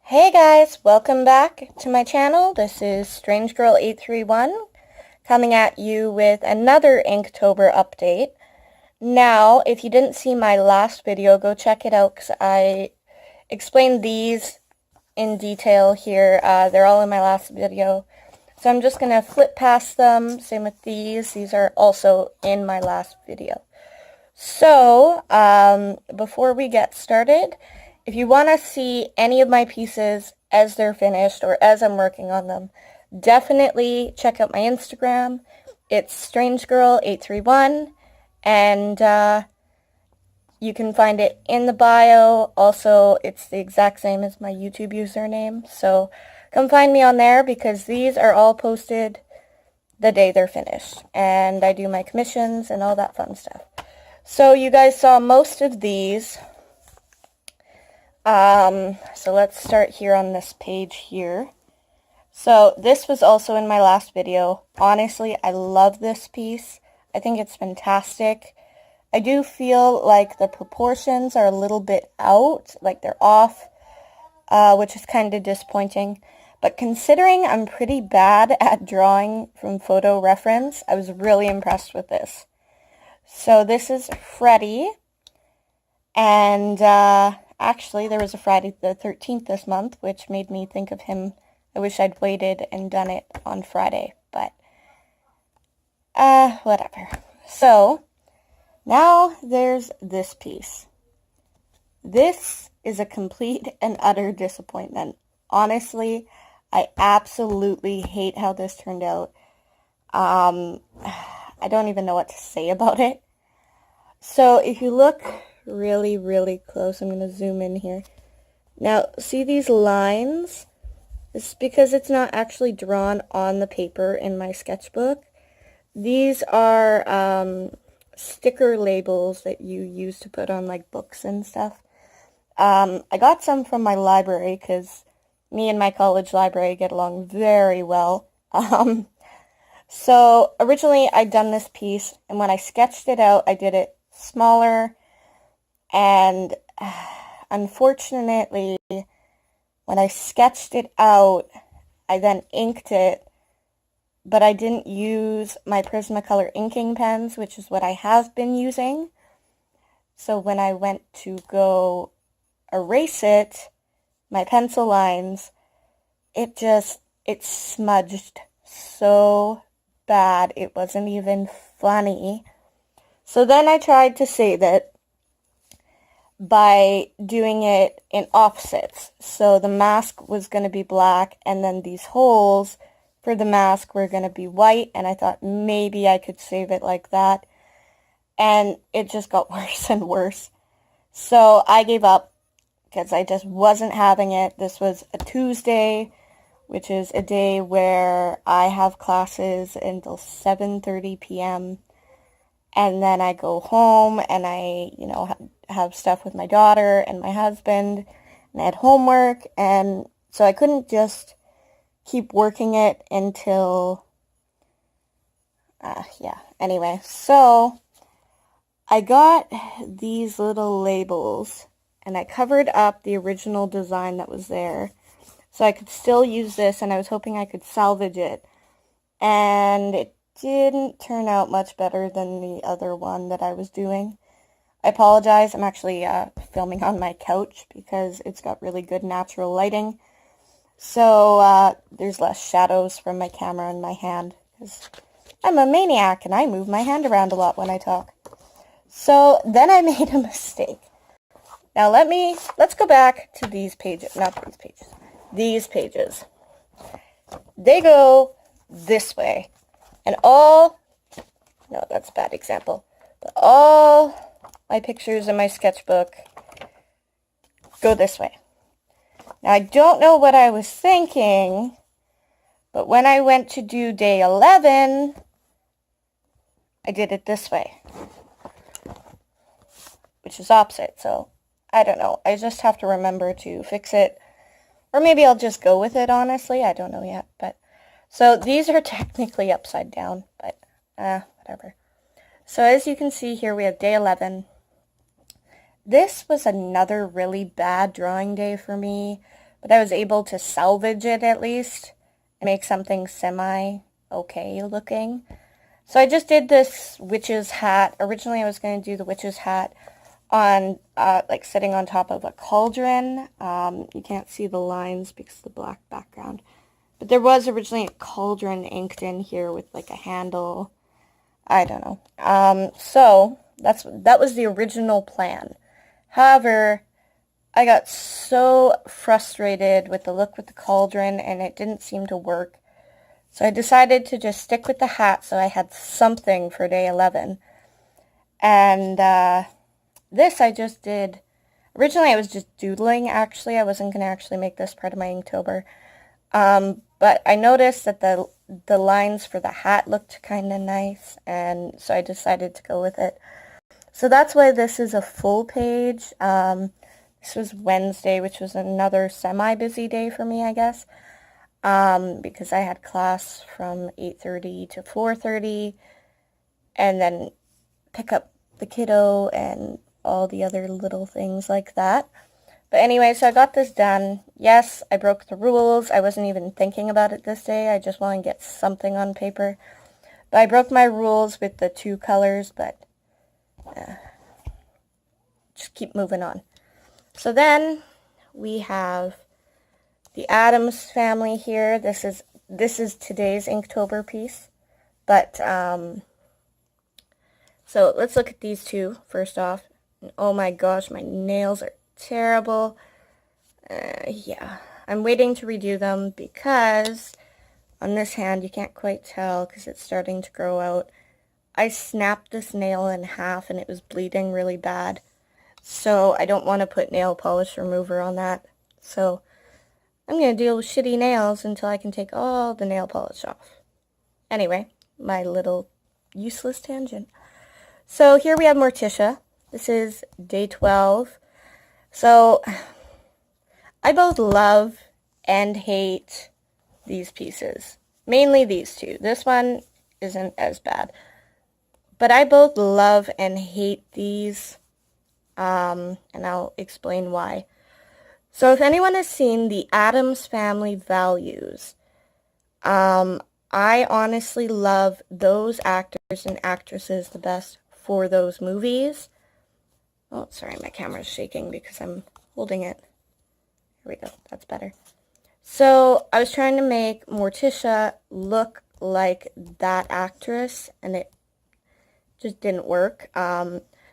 Hey guys, welcome back to my channel. This is Strange Girl 831 coming at you with another Inktober update. Now, if you didn't see my last video, go check it out because I explained these in detail here. They're all in my last video. So I'm just going to flip past them. Same with these. These are also in my last video. So, before we get started, if you want to see any of my pieces as they're finished or as I'm working on them, definitely check out my Instagram. It's strangegirl831, and you can find it in the bio. Also, it's the exact same as my YouTube username, so come find me on there because these are all posted the day they're finished, and I do my commissions and all that fun stuff. So you guys saw most of these. So let's start here on this page here. So this was also in my last video. Honestly, I love this piece. I think it's fantastic. I do feel like the proportions are a little bit out, like they're off, which is kind of disappointing. But considering I'm pretty bad at drawing from photo reference, I was really impressed with this. So this is Freddy, and actually there was a Friday the 13th this month, which made me think of him. I wish I'd waited and done it on Friday, but whatever. So now there's this piece. This is a complete and utter disappointment. Honestly, I absolutely hate how this turned out. I don't even know what to say about it. So if you look really, really close, I'm going to zoom in here. Now, see these lines? It's because it's not actually drawn on the paper in my sketchbook. These are sticker labels that you use to put on like books and stuff. I got some from my library because me and my college library get along very well. So originally I'd done this piece, and when I sketched it out, I did it smaller, and unfortunately, when I sketched it out, I then inked it, but I didn't use my Prismacolor inking pens, which is what I have been using. So when I went to go erase it, my pencil lines, it smudged so bad, it wasn't even funny. So then I tried to save it by doing it in offsets. So the mask was going to be black, and then these holes for the mask were going to be white, and I thought maybe I could save it like that. And it just got worse and worse. So I gave up because I just wasn't having it. This was a Tuesday, which is a day where I have classes until 7:30 p.m. And then I go home and I, have stuff with my daughter and my husband, and I had homework, and so I couldn't just keep working it until, anyway, so I got these little labels, and I covered up the original design that was there, so I could still use this, and I was hoping I could salvage it, and it didn't turn out much better than the other one that I was doing. I apologize, I'm actually filming on my couch because it's got really good natural lighting, so there's less shadows from my camera in my hand, because I'm a maniac and I move my hand around a lot when I talk. So then I made a mistake. Now let's go back to these pages, not these pages, these pages. They go this way, and no, that's a bad example, but all my pictures in my sketchbook go this way. Now I don't know what I was thinking, but when I went to do day 11, I did it this way, which is opposite, so I don't know. I just have to remember to fix it. Or maybe I'll just go with it, honestly. I don't know yet. But so these are technically upside down, but whatever. So as you can see here, we have day 11. This was another really bad drawing day for me. but I was able to salvage it at least and make something semi-okay looking. So I just did this witch's hat. Originally I was going to do the witch's hat on, like sitting on top of a cauldron. You can't see the lines because of the black background. But there was originally a cauldron inked in here with like a handle. I don't know. So that was the original plan. However, I got so frustrated with the look with the cauldron and it didn't seem to work. So I decided to just stick with the hat so I had something for day 11. And this I just did. Originally I was just doodling, actually. I wasn't going to actually make this part of my Inktober. But I noticed that the lines for the hat looked kind of nice, and so I decided to go with it. So that's why this is a full page. This was Wednesday, which was another semi-busy day for me, I guess, because I had class from 8:30 to 4:30, and then pick up the kiddo and all the other little things like that. But anyway, so I got this done. Yes, I broke the rules. I wasn't even thinking about it this day. I just wanted to get something on paper. But I broke my rules with the 2 colors, but just keep moving on. So then we have the Addams family here. This is today's Inktober piece. But so let's look at these 2 first off. And oh my gosh, my nails are terrible. Yeah, I'm waiting to redo them because on this hand, you can't quite tell because it's starting to grow out. I snapped this nail in half and it was bleeding really bad. So I don't want to put nail polish remover on that. So I'm going to deal with shitty nails until I can take all the nail polish off. Anyway, my little useless tangent. So here we have Morticia. This is day 12. So I both love and hate these pieces. Mainly these 2. This one isn't as bad. But I both love and hate these. And I'll explain why. So if anyone has seen the Addams Family Values, I honestly love those actors and actresses the best for those movies. Oh, sorry, my camera's shaking because I'm holding it. Here we go, that's better. So I was trying to make Morticia look like that actress, and it just didn't work.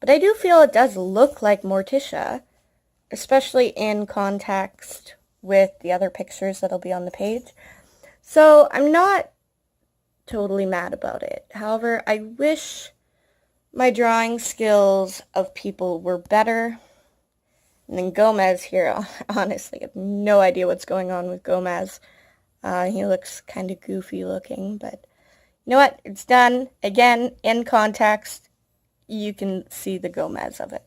But I do feel it does look like Morticia, especially in context with the other pictures that'll be on the page. So I'm not totally mad about it. However, I wish my drawing skills of people were better. And then Gomez here, honestly, I have no idea what's going on with Gomez. He looks kind of goofy looking, but you know what? It's done. Again, in context, you can see the Gomez of it.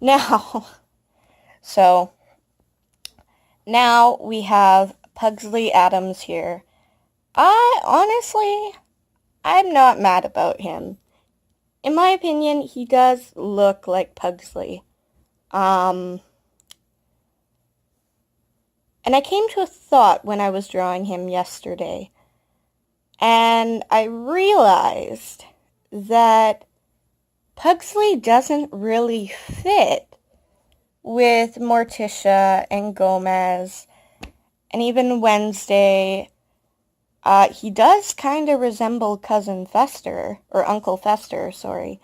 Now, so now we have Pugsley Addams here. Honestly, I'm not mad about him. In my opinion, he does look like Pugsley. And I came to a thought when I was drawing him yesterday. And I realized that Pugsley doesn't really fit with Morticia and Gomez and even Wednesday. He does kind of resemble Cousin Fester, or Uncle Fester, sorry,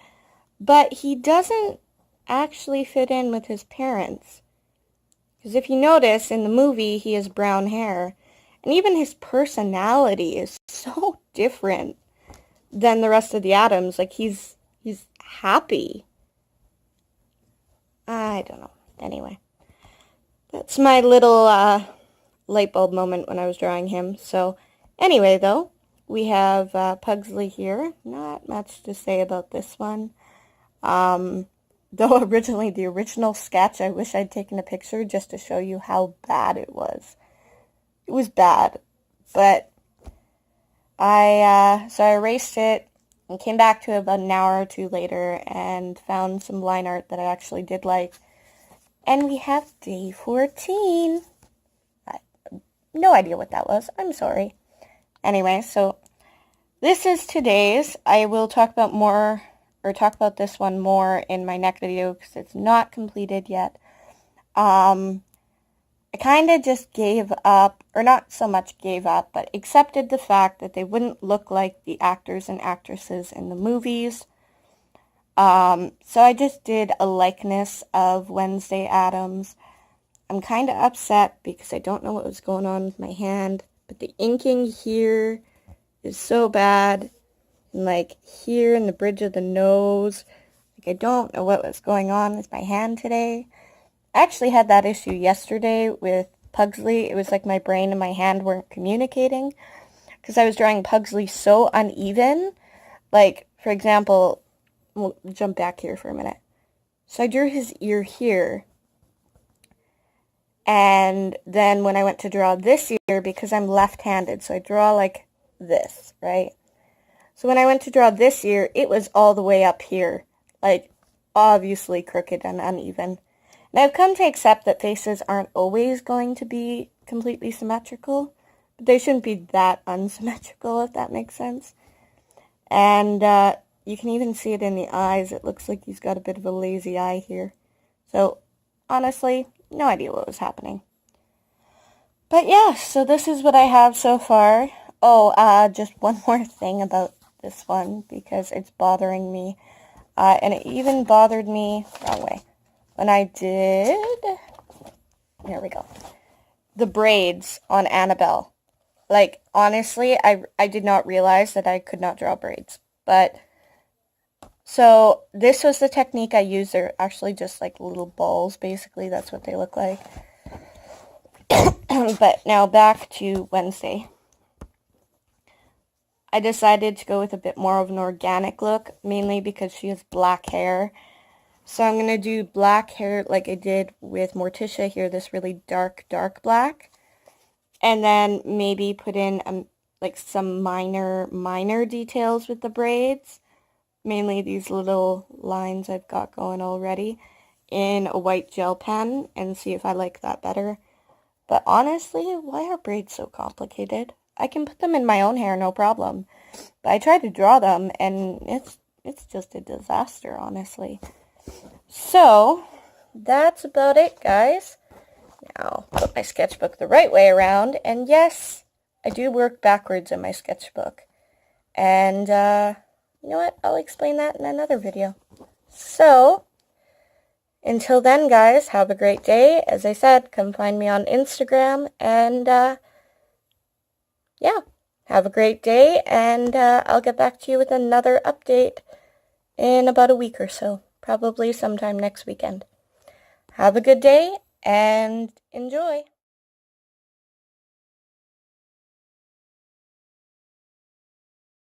but he doesn't actually fit in with his parents. Because if you notice, in the movie, he has brown hair, and even his personality is so different than the rest of the Addams. Like, he's happy. I don't know. Anyway, that's my little light bulb moment when I was drawing him. So anyway, though, we have Pugsley here. Not much to say about this one. Though originally, the original sketch, I wish I'd taken a picture just to show you how bad it was. It was bad, but so I erased it and came back to it about an hour or 2 later and found some line art that I actually did like. And we have day 14. no idea what that was. I'm sorry. Anyway, so this is today's. I will talk about more, or talk about this one more in my next video because it's not completed yet. I kind of just gave up, or not so much gave up, but accepted the fact that they wouldn't look like the actors and actresses in the movies. So I just did a likeness of Wednesday Addams. I'm kind of upset because I don't know what was going on with my hand, but the inking here is so bad. And like here in the bridge of the nose, like I don't know what was going on with my hand today. I actually had that issue yesterday with Pugsley. It was like my brain and my hand weren't communicating because I was drawing Pugsley so uneven. Like, for example, we'll jump back here for a minute. So I drew his ear here. And then when I went to draw this ear, because I'm left-handed, so I draw like this, right? So when I went to draw this ear, it was all the way up here. Like, obviously crooked and uneven. And I've come to accept that faces aren't always going to be completely symmetrical. But they shouldn't be that unsymmetrical, if that makes sense. And you can even see it in the eyes. It looks like he's got a bit of a lazy eye here. So, honestly, no idea what was happening. But yeah, so this is what I have so far. Oh, just one more thing about this one, because it's bothering me. And it even bothered me, wrong way, when I did, there we go, the braids on Annabelle. Like, honestly, I did not realize that I could not draw braids. But, so, this was the technique I used. They're actually just like little balls, basically. That's what they look like. But now back to Wednesday. I decided to go with a bit more of an organic look, mainly because she has black hair. So I'm going to do black hair like I did with Morticia here, this really dark black. And then maybe put in like some minor details with the braids. Mainly these little lines I've got going already in a white gel pen and see if I like that better. But honestly, why are braids so complicated? I can put them in my own hair, no problem. But I tried to draw them and it's just a disaster, honestly. So, that's about it, guys. Now, put my sketchbook the right way around. And yes, I do work backwards in my sketchbook. And, you know what? I'll explain that in another video. So, until then, guys, have a great day. As I said, come find me on Instagram. And, yeah, have a great day. And I'll get back to you with another update in about a week or so. Probably sometime next weekend. Have a good day and enjoy.